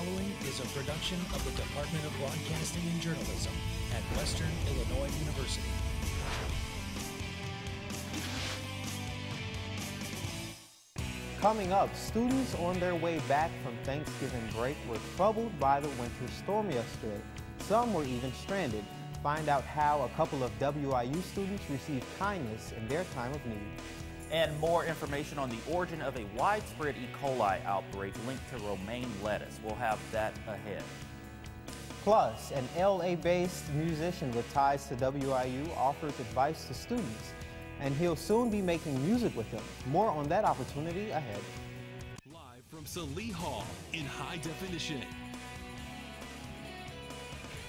following is a production of the Department of Broadcasting and Journalism at Western Illinois University. Coming up, students on their way back from Thanksgiving break were troubled by the winter storm yesterday. Some were even stranded. Find out how a couple of WIU students received kindness in their time of need. And more information on the origin of a widespread E. coli outbreak linked to romaine lettuce. We'll have that ahead. Plus, an LA-based musician with ties to WIU offers advice to students, and he'll soon be making music with them. More on that opportunity ahead. Live from Salee Hall in high definition.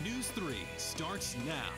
News 3 starts now.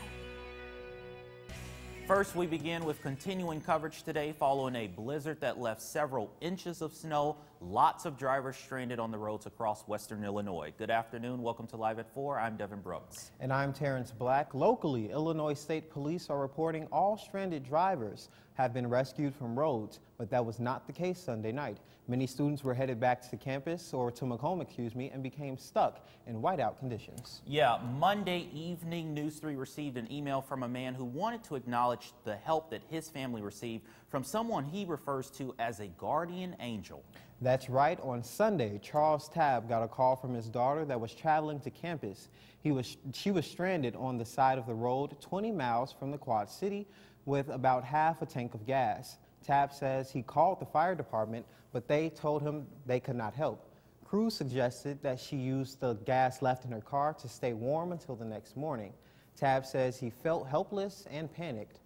First, we begin with continuing coverage today following a blizzard that left several inches of snow. Lots of drivers stranded on the roads across Western Illinois. Good afternoon. Welcome to Live at 4. I'm Devin Brooks. And I'm Terrence Black. Locally, Illinois State Police are reporting all stranded drivers have been rescued from roads, but that was not the case Sunday night. Many students were headed back to campus, or to Macomb, and became stuck in whiteout conditions. Yeah, Monday evening, News 3 received an email from a man who wanted to acknowledge the help that his family received from someone he refers to as a guardian angel. That's right. On Sunday, Charles Tabb got a call from his daughter that was traveling to campus. She was stranded on the side of the road 20 miles from the Quad City with about half a tank of gas. Tabb says he called the fire department, but they told him they could not help. Crews suggested that she use the gas left in her car to stay warm until the next morning. Tabb says he felt helpless and panicked.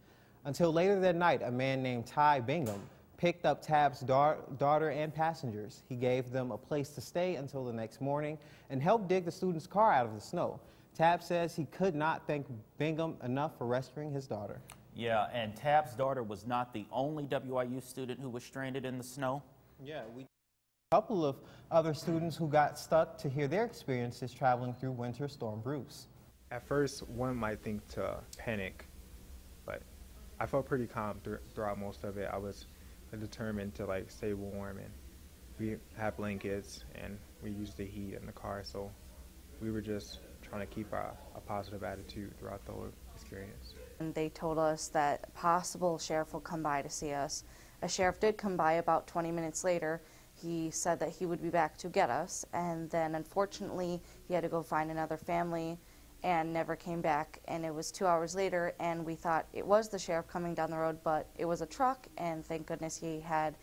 Until later that night, a man named Ty Bingham picked up Tabb's daughter and passengers. He gave them a place to stay until the next morning and helped dig the student's car out of the snow. Tabb says he could not thank Bingham enough for rescuing his daughter. Yeah, and Tabb's daughter was not the only WIU student who was stranded in the snow. Yeah, we a couple of other students who got stuck to hear their experiences traveling through Winter Storm Bruce. At first, one might think to panic, but I felt pretty calm throughout most of it. I was determined to stay warm, and we had blankets and we used the heat in the car, so we were just trying to keep a positive attitude throughout the whole experience. And they told us that a possible sheriff will come by to see us. A sheriff did come by about 20 minutes later. He said that he would be back to get us, and then unfortunately he had to go find another family and never came back, and it was 2 hours later, and we thought it was the sheriff coming down the road, but it was a truck, and thank goodness he had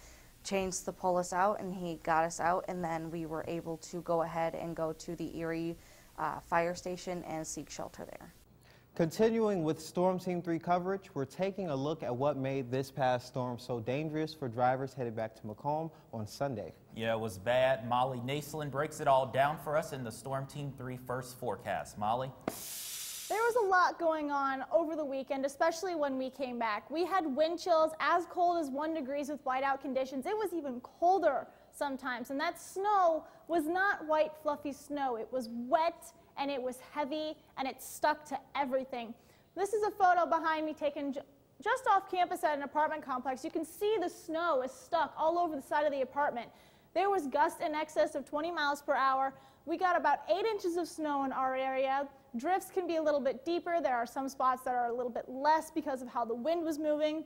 chains to pull us out, and he got us out, and then we were able to go ahead and go to the Erie fire station and seek shelter there. Continuing with Storm Team 3 coverage, we're taking a look at what made this past storm so dangerous for drivers headed back to Macomb on Sunday. Yeah, it was bad. Molly Naslin breaks it all down for us in the Storm Team 3 first forecast. Molly? There was a lot going on over the weekend, especially when we came back. We had wind chills as cold as 1 degree with whiteout conditions. It was even colder sometimes, and that snow was not white, fluffy snow. It was wet, and it was heavy, and it stuck to everything. This is a photo behind me taken just off campus at an apartment complex. You can see the snow is stuck all over the side of the apartment. There was gusts in excess of 20 miles per hour. We got about 8 inches of snow in our area. Drifts can be a little bit deeper. There are some spots that are a little bit less because of how the wind was moving.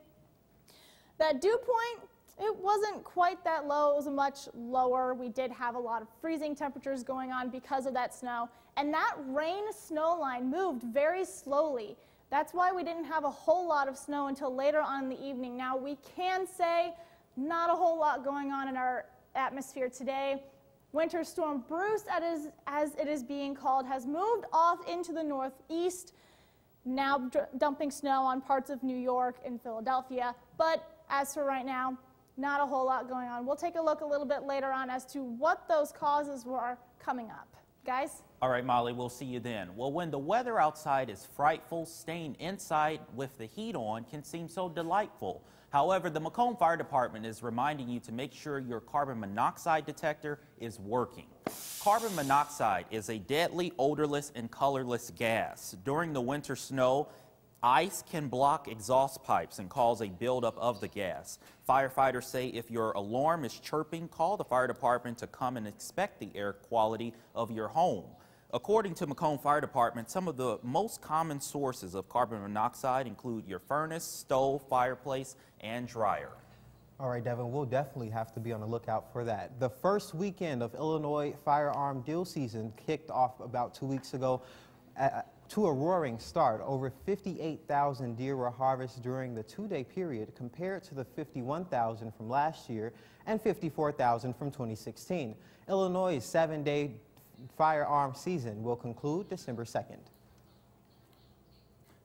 That dew point, it wasn't quite that low. It was much lower. We did have a lot of freezing temperatures going on because of that snow. And that rain-snow line moved very slowly. That's why we didn't have a whole lot of snow until later on in the evening. Now, we can say not a whole lot going on in our atmosphere today. Winter Storm Bruce, as it is being called, has moved off into the northeast, now dumping snow on parts of New York and Philadelphia. But as for right now, not a whole lot going on. We'll take a look a little bit later on as to what those causes were coming up. Guys? All right, Molly, we'll see you then. Well, when the weather outside is frightful, staying inside with the heat on can seem so delightful. However, the Macomb Fire Department is reminding you to make sure your carbon monoxide detector is working. Carbon monoxide is a deadly, odorless, and colorless gas. During the winter snow, Ice can block exhaust pipes and cause a buildup of the gas. Firefighters say if your alarm is chirping, call the fire department to come and inspect the air quality of your home. According to Macomb Fire Department, some of the most common sources of carbon monoxide include your furnace, stove, fireplace, and dryer. All right, Devin, we'll definitely have to be on the lookout for that. The first weekend of Illinois firearm deal season kicked off about 2 weeks ago to a roaring start. Over 58,000 deer were harvested during the two-day period compared to the 51,000 from last year and 54,000 from 2016. Illinois' 7-day firearm season will conclude December 2nd.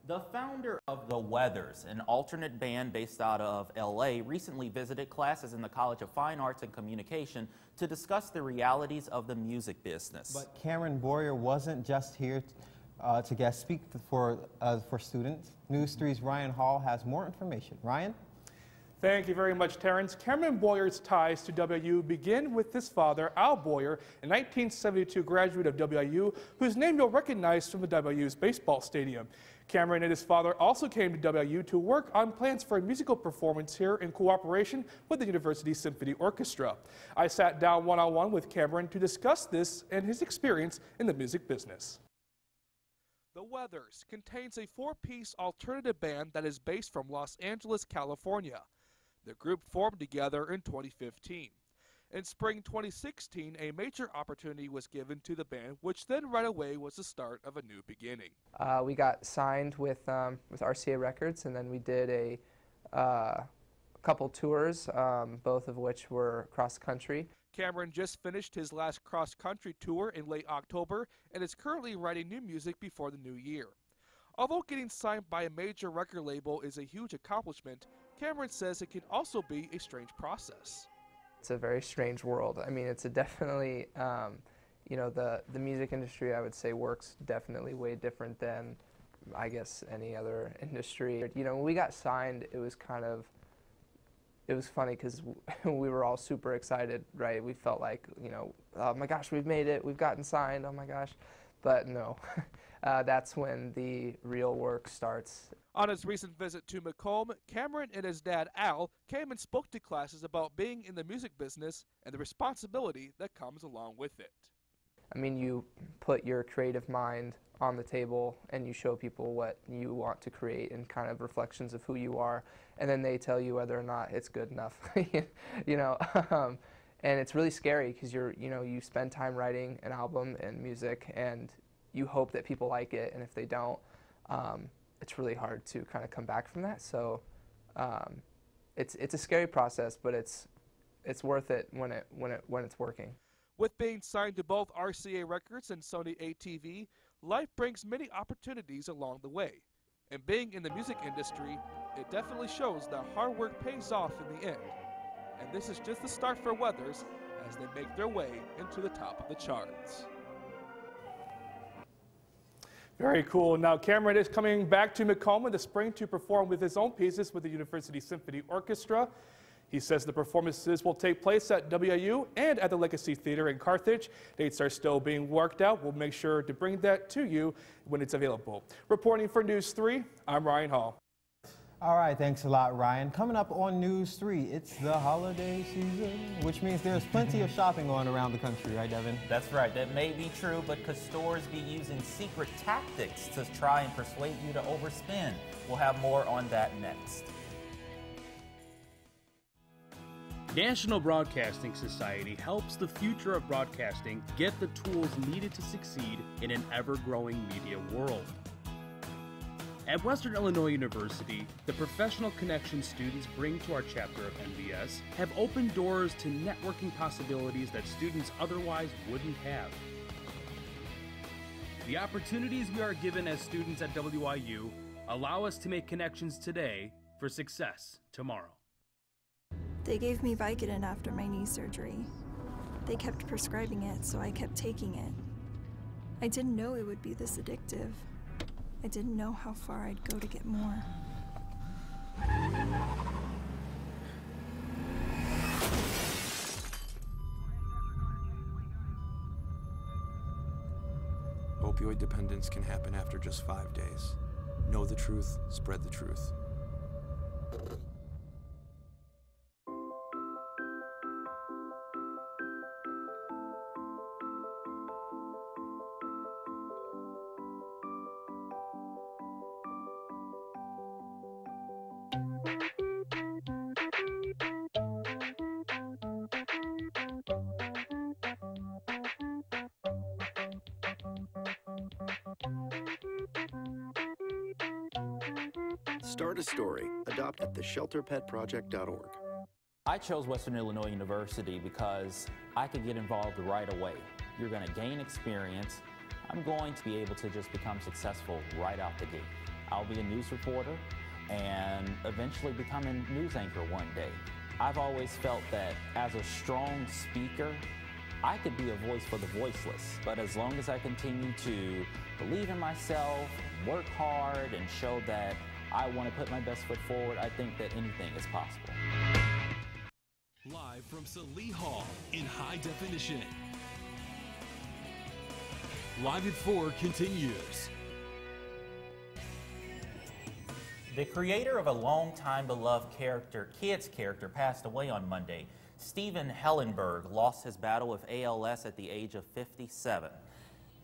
The founder of The Weathers, an alternate band based out of LA, recently visited classes in the College of Fine Arts and Communication to discuss the realities of the music business. But Cameron Boyer wasn't just here to guest speak for students. News 3's Ryan Hall has more information. Ryan? Thank you very much, Terrence. Cameron Boyer's ties to WIU begin with his father, Al Boyer, a 1972 graduate of WIU, whose name you'll recognize from the WIU's baseball stadium. Cameron and his father also came to WIU to work on plans for a musical performance here in cooperation with the University Symphony Orchestra. I sat down one-on-one with Cameron to discuss this and his experience in the music business. The Weathers contains a four-piece alternative band that is based from Los Angeles, California. The group formed together in 2015. In spring 2016, a major opportunity was given to the band, which then right away was the start of a new beginning. We got signed with RCA Records, and then we did a couple tours, both of which were cross-country. Cameron just finished his last cross-country tour in late October and is currently writing new music before the new year. Although getting signed by a major record label is a huge accomplishment, Cameron says it can also be a strange process. It's a very strange world. I mean, it's a definitely, you know, the music industry, I would say, works definitely way different than, I guess, any other industry. You know, when we got signed, it was kind of, it was funny because we were all super excited, right? We felt like, you know, oh my gosh, we've made it, we've gotten signed, oh my gosh. But no, that's when the real work starts. On his recent visit to Macomb, Cameron and his dad, Al, came and spoke to classes about being in the music business and the responsibility that comes along with it. I mean, you put your creative mind on the table and you show people what you want to create and kind of reflections of who you are, and then they tell you whether or not it's good enough, you know. And it's really scary because you spend time writing an album and music and you hope that people like it, and if they don't, it's really hard to kind of come back from that. So it's a scary process, but it's worth it when it's working. With being signed to both RCA Records and Sony ATV, life brings many opportunities along the way. And being in the music industry, it definitely shows that hard work pays off in the end. And this is just the start for Weathers as they make their way into the top of the charts. Very cool. Now Cameron is coming back to Macomb in the spring to perform with his own pieces with the University Symphony Orchestra. He says the performances will take place at WIU and at the Legacy Theater in Carthage. Dates are still being worked out. We'll make sure to bring that to you when it's available. Reporting for News 3, I'm Ryan Hall. All right, thanks a lot, Ryan. Coming up on News 3, it's the holiday season, which means there's plenty of shopping going around the country, right, Devin? That's right. That may be true, but could stores be using secret tactics to try and persuade you to overspend? We'll have more on that next. National Broadcasting Society helps the future of broadcasting get the tools needed to succeed in an ever-growing media world. At Western Illinois University, the professional connections students bring to our chapter of NBS have opened doors to networking possibilities that students otherwise wouldn't have. The opportunities we are given as students at WIU allow us to make connections today for success tomorrow. They gave me Vicodin after my knee surgery. They kept prescribing it, so I kept taking it. I didn't know it would be this addictive. I didn't know how far I'd go to get more. Opioid dependence can happen after just 5 days. Know the truth, spread the truth. Start a story. Adopt at theshelterpetproject.org. I chose Western Illinois University because I could get involved right away. You're going to gain experience. I'm going to be able to just become successful right out the gate. I'll be a news reporter and eventually become a news anchor one day. I've always felt that as a strong speaker, I could be a voice for the voiceless. But as long as I continue to believe in myself, work hard, and show that I want to put my best foot forward, I think that anything is possible. Live from Salee Hall in high definition. Live at 4 continues. The creator of a long-time beloved kids character passed away on Monday. Steven Hellenberg lost his battle with ALS at the age of 57.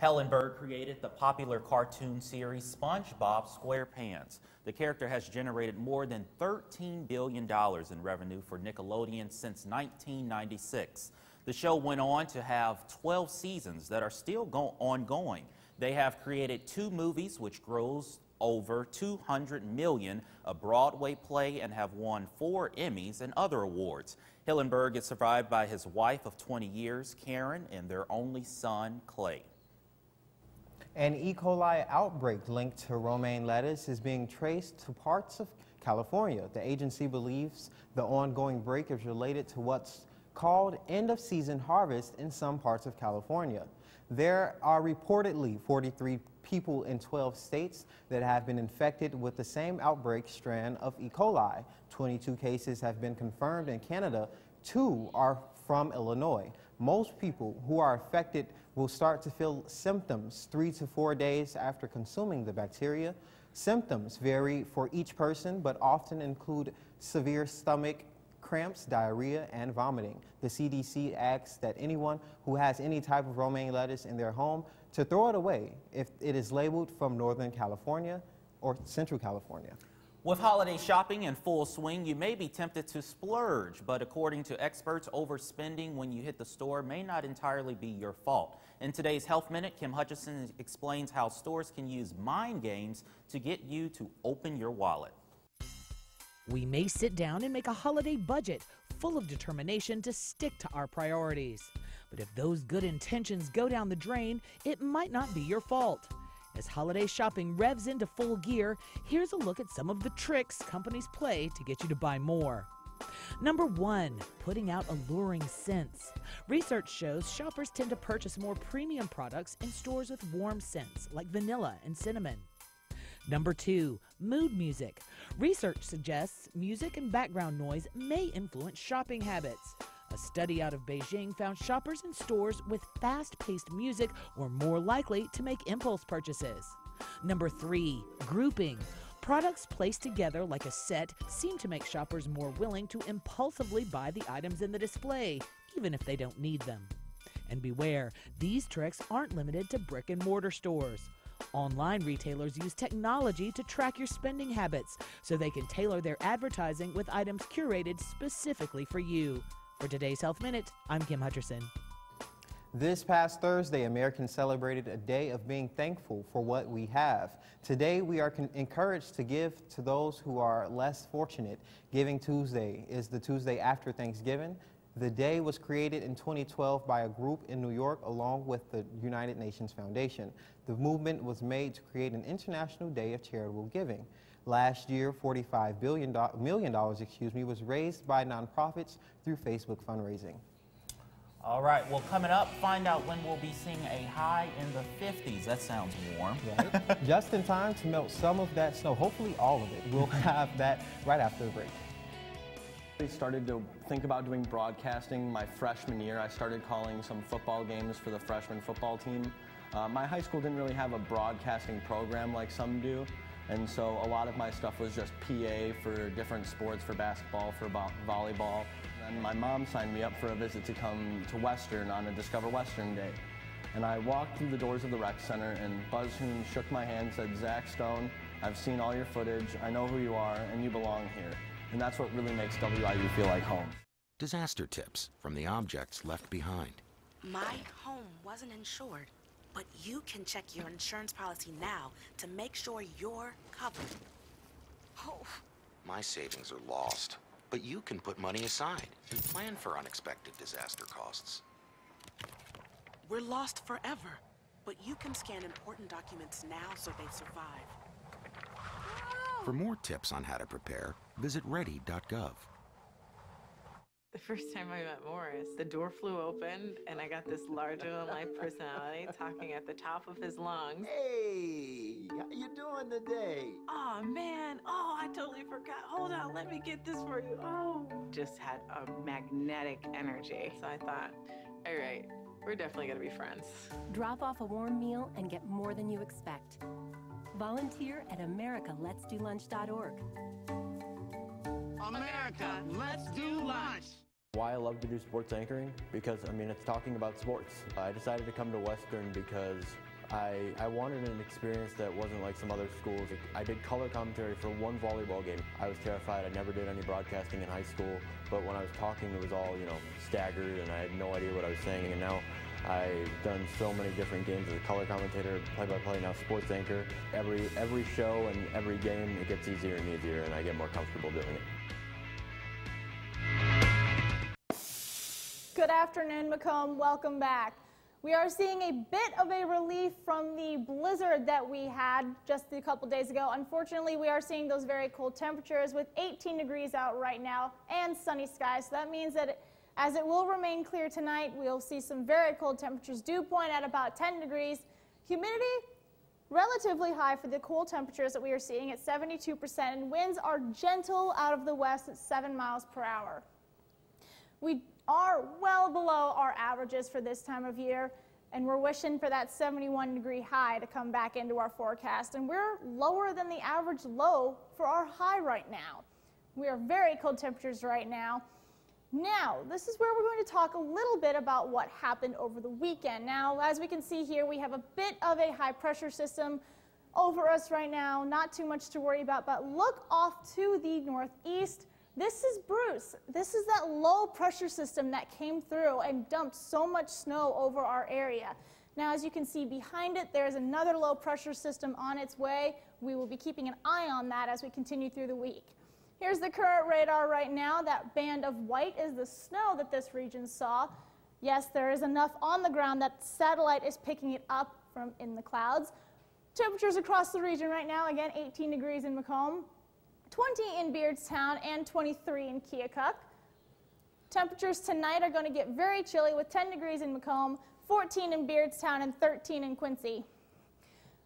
Hellenberg created the popular cartoon series SpongeBob SquarePants. The character has generated more than $13 billion in revenue for Nickelodeon since 1996. The show went on to have 12 seasons that are still ongoing. They have created 2 movies, which grossed over $200 million, a Broadway play, and have won 4 Emmys and other awards. Hillenberg is survived by his wife of 20 years, Karen, and their only son, Clay. An E. coli outbreak linked to romaine lettuce is being traced to parts of California. The agency believes the ongoing break is related to what's called end-of-season harvest in some parts of California. There are reportedly 43 people in 12 states that have been infected with the same outbreak strand of E. coli. 22 cases have been confirmed in Canada. 2 are from Illinois. Most people who are affected will start to feel symptoms 3 to 4 days after consuming the bacteria. Symptoms vary for each person, but often include severe stomach cramps, diarrhea, and vomiting. The CDC asks that anyone who has any type of romaine lettuce in their home to throw it away if it is labeled from Northern California or Central California. With holiday shopping in full swing, you may be tempted to splurge, but according to experts, overspending when you hit the store may not entirely be your fault. In today's Health Minute, Kim Hutchison explains how stores can use mind games to get you to open your wallet. We may sit down and make a holiday budget full of determination to stick to our priorities. But if those good intentions go down the drain, it might not be your fault. As holiday shopping revs into full gear, here's a look at some of the tricks companies play to get you to buy more. Number 1, putting out alluring scents. Research shows shoppers tend to purchase more premium products in stores with warm scents like vanilla and cinnamon. Number 2, mood music. Research suggests music and background noise may influence shopping habits. A study out of Beijing found shoppers in stores with fast-paced music were more likely to make impulse purchases. Number 3, grouping. Products placed together like a set seem to make shoppers more willing to impulsively buy the items in the display, even if they don't need them. And beware, these tricks aren't limited to brick-and-mortar stores. Online retailers use technology to track your spending habits so they can tailor their advertising with items curated specifically for you. For today's Health Minute, I'm Kim Hutcherson. This past Thursday, Americans celebrated a day of being thankful for what we have. Today, we are encouraged to give to those who are less fortunate. Giving Tuesday is the Tuesday after Thanksgiving. The day was created in 2012 by a group in New York along with the United Nations Foundation. The movement was made to create an international day of charitable giving. Last year, $45 million was raised by nonprofits through Facebook fundraising. All right, well, coming up, find out when we'll be seeing a high in the 50s. That sounds warm. Right? Just in time to melt some of that snow, hopefully all of it. We'll have that right after the break. I started to think about doing broadcasting my freshman year. I started calling some football games for the freshman football team. My high school didn't really have a broadcasting program like some do, And so a lot of my stuff was just PA for different sports, for basketball, for volleyball. And my mom signed me up for a visit to come to Western on a Discover Western Day. And I walked through the doors of the rec center, and Buzz Hoon shook my hand and said, "Zach Stone, I've seen all your footage, I know who you are, and you belong here." And that's what really makes WIU feel like home. Disaster tips from the objects left behind. My home wasn't insured, but you can check your insurance policy now to make sure you're covered. Oh. My savings are lost, but you can put money aside and plan for unexpected disaster costs. We're lost forever, but you can scan important documents now so they survive. For more tips on how to prepare, visit ready.gov. The first time I met Morris, the door flew open and I got this larger-than-life personality talking at the top of his lungs. Hey, how you doing today? Oh man, oh, I totally forgot. Hold on, let me get this for you. Oh, just had a magnetic energy. So I thought, all right, we're definitely gonna be friends. Drop off a warm meal and get more than you expect. Volunteer at americaletsdolunch.org. America, let's do lunch. Why I love to do sports anchoring? Because, I mean, it's talking about sports. I decided to come to Western because I wanted an experience that wasn't like some other schools. I did color commentary for one volleyball game. I was terrified. I never did any broadcasting in high school, but when I was talking, it was all, staggered, and I had no idea what I was saying. And now I've done so many different games as a color commentator, play-by-play, now sports anchor. Every show and every game, it gets easier and easier, and I get more comfortable doing it. Good afternoon, Macomb. Welcome back. We are seeing a bit of a relief from the blizzard that we had just a couple days ago. Unfortunately, we are seeing those very cold temperatures with 18 degrees out right now and sunny skies. So that means that as it will remain clear tonight, we'll see some very cold temperatures. Dew point at about 10 degrees. Humidity relatively high for the cool temperatures that we are seeing at 72%, and winds are gentle out of the west at 7 miles per hour. We are well below our averages for this time of year, and we're wishing for that 71-degree high to come back into our forecast, and we're lower than the average low for our high right now. We are very cold temperatures right now. Now, this is where we're going to talk a little bit about what happened over the weekend. Now, as we can see here, we have a bit of a high pressure system over us right now, not too much to worry about, but look off to the northeast. This is Bruce. This is that low pressure system that came through and dumped so much snow over our area. Now, as you can see behind it, there's another low pressure system on its way. We will be keeping an eye on that as we continue through the week. Here's the current radar right now. That band of white is the snow that this region saw. Yes, there is enough on the ground that satellite is picking it up from in the clouds. Temperatures across the region right now, again, 18 degrees in Macomb, 20 in Beardstown, and 23 in Keokuk. Temperatures tonight are going to get very chilly with 10 degrees in Macomb, 14 in Beardstown, and 13 in Quincy.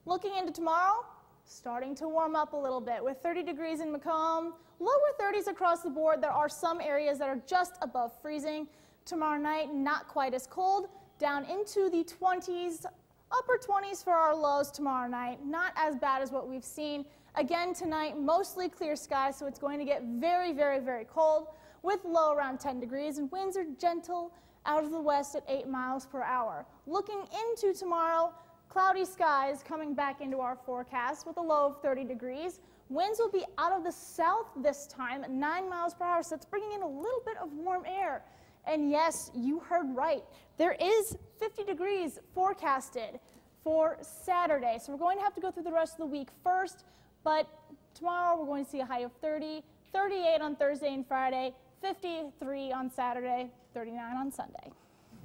Looking into tomorrow, starting to warm up a little bit with 30 degrees in Macomb, lower 30s across the board. There are some areas that are just above freezing. Tomorrow night, not quite as cold, down into the 20s, upper 20s for our lows tomorrow night. Not as bad as what we've seen. Again tonight, mostly clear skies, so it's going to get very, very, very cold with low around 10 degrees, and winds are gentle out of the west at 8 miles per hour. Looking into tomorrow, cloudy skies coming back into our forecast with a low of 30 degrees. Winds will be out of the south this time at 9 miles per hour, so it's bringing in a little bit of warm air. And yes, you heard right. There is 50 degrees forecasted for Saturday, so we're going to have to go through the rest of the week first. But tomorrow we're going to see a high of 30, 38 on Thursday and Friday, 53 on Saturday, 39 on Sunday.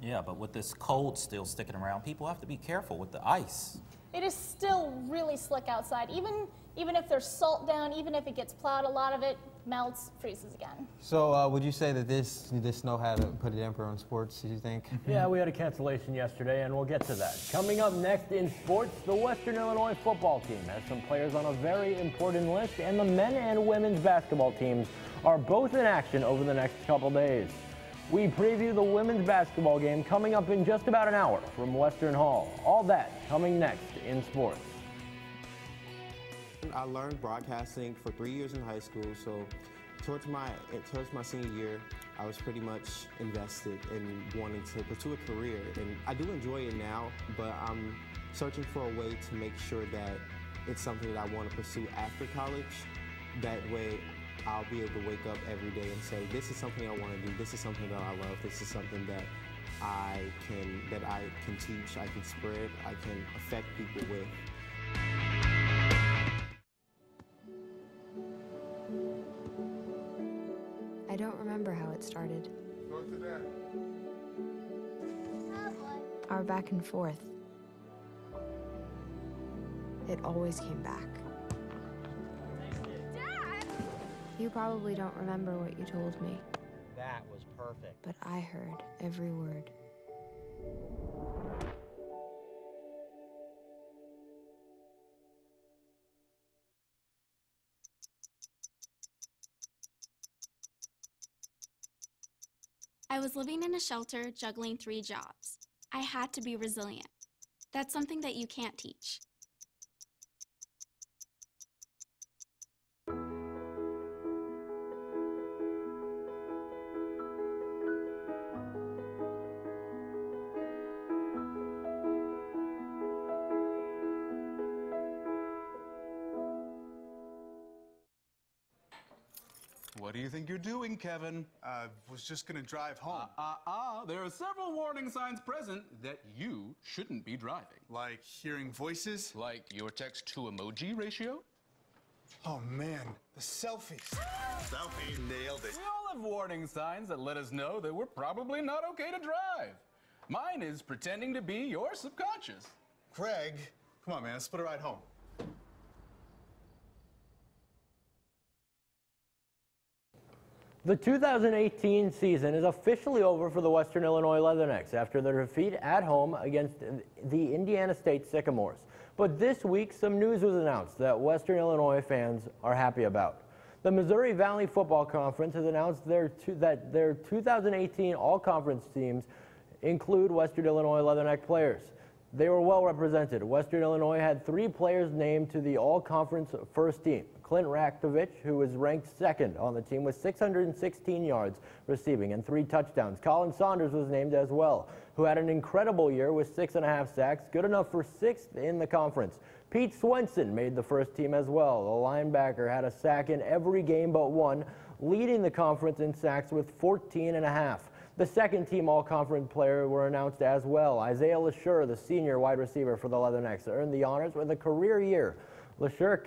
Yeah, but with this cold still sticking around, people have to be careful with the ice. It is still really slick outside. Even if there's salt down, even if it gets plowed, a lot of it melts, freezes again. So would you say that this snow had put a damper on sports, do you think? Yeah, we had a cancellation yesterday, and we'll get to that. Coming up next in sports, the Western Illinois football team has some players on a very important list, and the men and women's basketball teams are both in action over the next couple days. We preview the women's basketball game coming up in just about an hour from Western Hall. All that coming next in sports. I learned broadcasting for 3 years in high school, so towards my senior year, I was pretty much invested in wanting to pursue a career. And I do enjoy it now, but I'm searching for a way to make sure that it's something that I want to pursue after college. That way, I'll be able to wake up every day and say, this is something I want to do, this is something that I love, this is something that I can teach, I can spread, I can affect people with. I don't remember how it started. Our back and forth. It always came back. Dad! You probably don't remember what you told me. That was perfect. But I heard every word. I was living in a shelter, juggling 3 jobs. I had to be resilient. That's something that you can't teach. What do you think you're doing, Kevin? Was just gonna drive home. There are several warning signs present that you shouldn't be driving. Like hearing voices? Like your text-to-emoji ratio? Oh man, the selfies. Selfie, nailed it. We all have warning signs that let us know that we're probably not okay to drive. Mine is pretending to be your subconscious. Craig, come on man, let's split a ride home. The 2018 season is officially over for the Western Illinois Leathernecks after their defeat at home against the Indiana State Sycamores. But this week, some news was announced that Western Illinois fans are happy about. The Missouri Valley Football Conference has announced that their 2018 all-conference teams include Western Illinois Leatherneck players. They were well represented. Western Illinois had 3 players named to the all-conference first team. Clint Raktovich, who was ranked second on the team with 616 yards receiving and 3 touchdowns. Colin Saunders was named as well, who had an incredible year with 6.5 sacks, good enough for 6th in the conference. Pete Swenson made the first team as well. The linebacker had a sack in every game but one, leading the conference in sacks with 14.5. The second team all-conference player were announced as well. Isaiah LaSure, the senior wide receiver for the Leathernecks, earned the honors with a career year. LaSure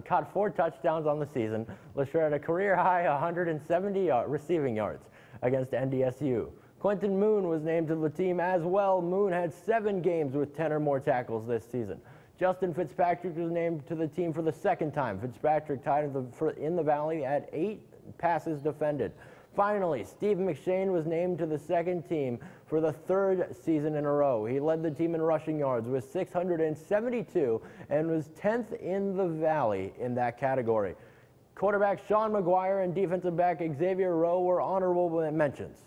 caught 4 touchdowns on the season. LaSure had a career-high 170 receiving yards against NDSU. Quentin Moon was named to the team as well. Moon had 7 games with 10 or more tackles this season. Justin Fitzpatrick was named to the team for the second time. Fitzpatrick tied in the Valley at 8 passes defended. Finally, Steve McShane was named to the second team for the 3rd season in a row. He led the team in rushing yards with 672 and was 10th in the Valley in that category. Quarterback Sean McGuire and defensive back Xavier Rowe were honorable mentions.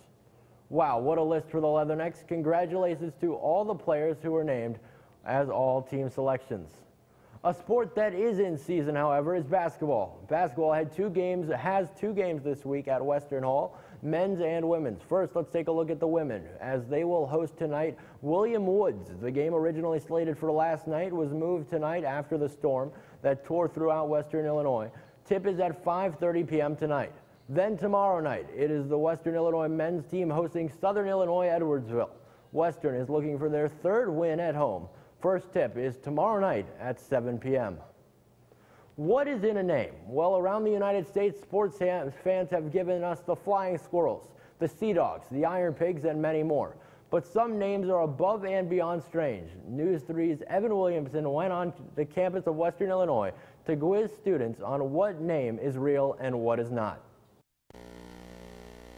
Wow, what a list for the Leathernecks. Congratulations to all the players who were named as all-team selections. A sport that is in season, however, is basketball. Basketball has 2 games this week at Western Hall, men's and women's. First, let's take a look at the women, as they will host tonight William Woods. The game originally slated for last night was moved tonight after the storm that tore throughout Western Illinois. Tip is at 5:30 p.m. tonight. Then tomorrow night, it is the Western Illinois men's team hosting Southern Illinois Edwardsville. Western is looking for their 3rd win at home. First tip is tomorrow night at 7 p.m. What is in a name? Well, around the United States, sports fans have given us the Flying Squirrels, the Sea Dogs, the Iron Pigs, and many more. But some names are above and beyond strange. News 3's Evan Williamson went on the campus of Western Illinois to quiz students on what name is real and what is not.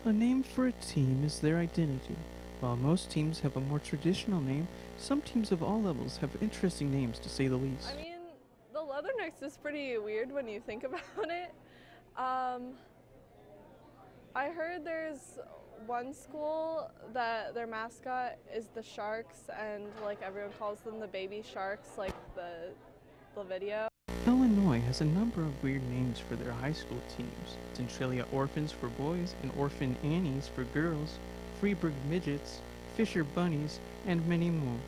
A name for a team is their identity. While most teams have a more traditional name, some teams of all levels have interesting names, to say the least. I mean, the Leathernecks is pretty weird when you think about it. I heard there's one school that their mascot is the Sharks, and like everyone calls them the baby sharks, like the video. Illinois Illinois has a number of weird names for their high school teams. Centralia Orphans for boys and Orphan Annies for girls, Freeburg Midgets, Fisher Bunnies, and many more.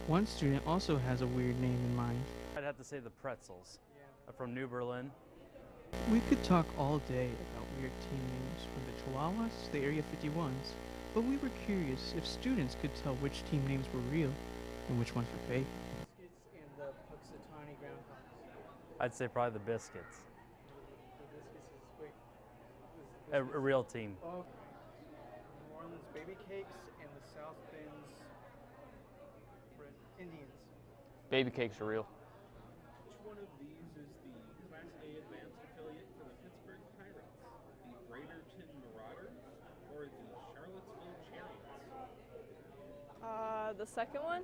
One student also has a weird name in mind. I'd have to say the Pretzels. I'm from New Berlin. We could talk all day about weird team names from the Chihuahuas to the Area 51s, but we were curious if students could tell which team names were real and which ones were fake. Biscuits and the Puxatawny Groundhogs. I'd say probably the Biscuits. The Biscuits is A real team. Oh, New Orleans Baby Cakes and the South Bend's Indians. Baby Cakes are real. Which one of these is the Class A advanced affiliate for the Pittsburgh Pirates? The Bradenton Marauders or the Charlottesville Chariots? The second one?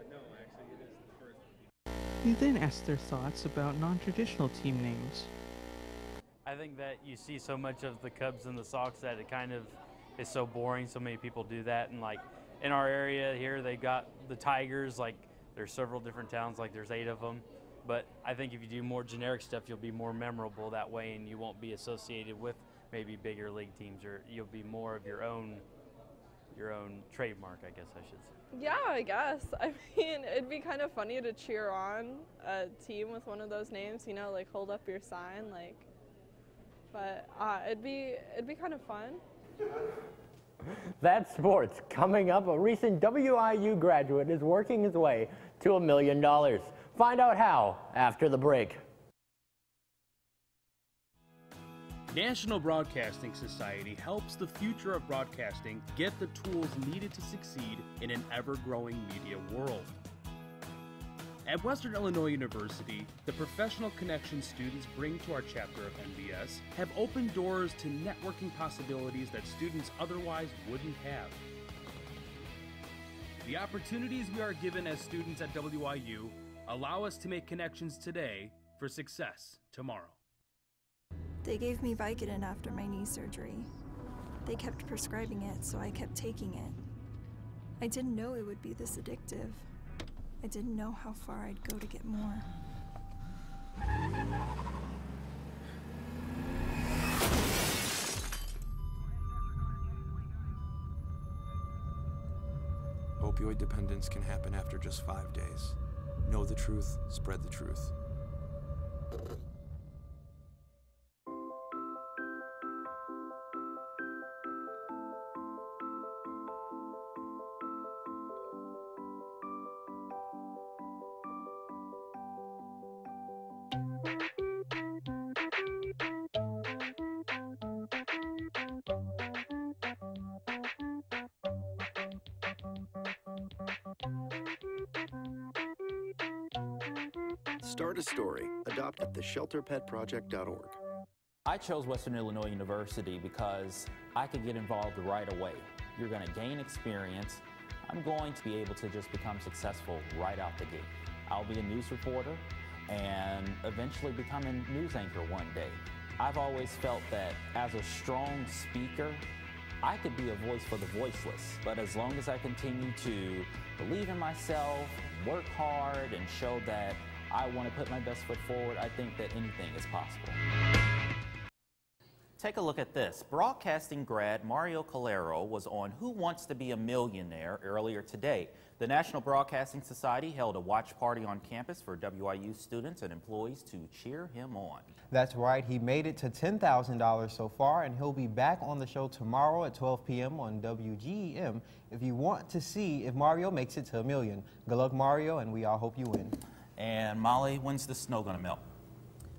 No, actually it is the first one. We then asked their thoughts about non-traditional team names. I think that you see so much of the Cubs and the Sox that it kind of is so boring. So many people do that, and like in our area here, they got the Tigers. Like there's several different towns, like there's 8 of them. But I think if you do more generic stuff, you'll be more memorable that way, and you won't be associated with maybe bigger league teams, or you'll be more of your own trademark, I guess I should say. Yeah, I guess. I mean, it'd be kind of funny to cheer on a team with one of those names, you know, like hold up your sign, like. But it'd be kind of fun. That's sports. Coming up, a recent WIU graduate is working his way to $1 million. Find out how after the break. National Broadcasting Society helps the future of broadcasting get the tools needed to succeed in an ever-growing media world. At Western Illinois University, the professional connections students bring to our chapter of NBS have opened doors to networking possibilities that students otherwise wouldn't have. The opportunities we are given as students at WIU allow us to make connections today for success tomorrow. They gave me Vicodin after my knee surgery. They kept prescribing it, so I kept taking it. I didn't know it would be this addictive. I didn't know how far I'd go to get more. Opioid dependence can happen after just 5 days. Know the truth, spread the truth. Start a story. Adopt at theshelterpetproject.org. I chose Western Illinois University because I could get involved right away. You're going to gain experience. I'm going to be able to just become successful right out the gate. I'll be a news reporter and eventually become a news anchor one day. I've always felt that as a strong speaker, I could be a voice for the voiceless. But as long as I continue to believe in myself, work hard, and show that I want to put my best foot forward, I think that anything is possible. Take a look at this. Broadcasting grad Mario Calero was on Who Wants to Be a Millionaire earlier today. The National Broadcasting Society held a watch party on campus for WIU students and employees to cheer him on. That's right. He made it to $10,000 so far, and he'll be back on the show tomorrow at 12 p.m. on WGEM if you want to see if Mario makes it to $1 million. Good luck, Mario, and we all hope you win. And Molly, when's the snow going to melt?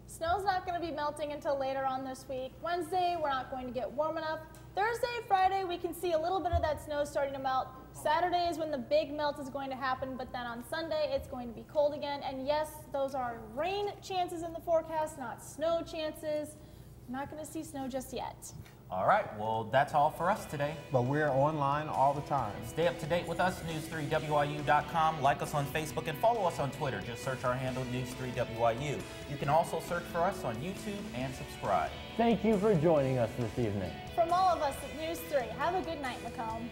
Snow's not going to be melting until later on this week. Wednesday, we're not going to get warm enough. Thursday, Friday, we can see a little bit of that snow starting to melt. Saturday is when the big melt is going to happen, but then on Sunday, it's going to be cold again. And yes, those are rain chances in the forecast, not snow chances. We're not going to see snow just yet. All right, well, that's all for us today. But we're online all the time. Stay up to date with us, news3wiu.com. Like us on Facebook and follow us on Twitter. Just search our handle, News3WIU. You can also search for us on YouTube and subscribe. Thank you for joining us this evening. From all of us at News 3, have a good night, Macomb.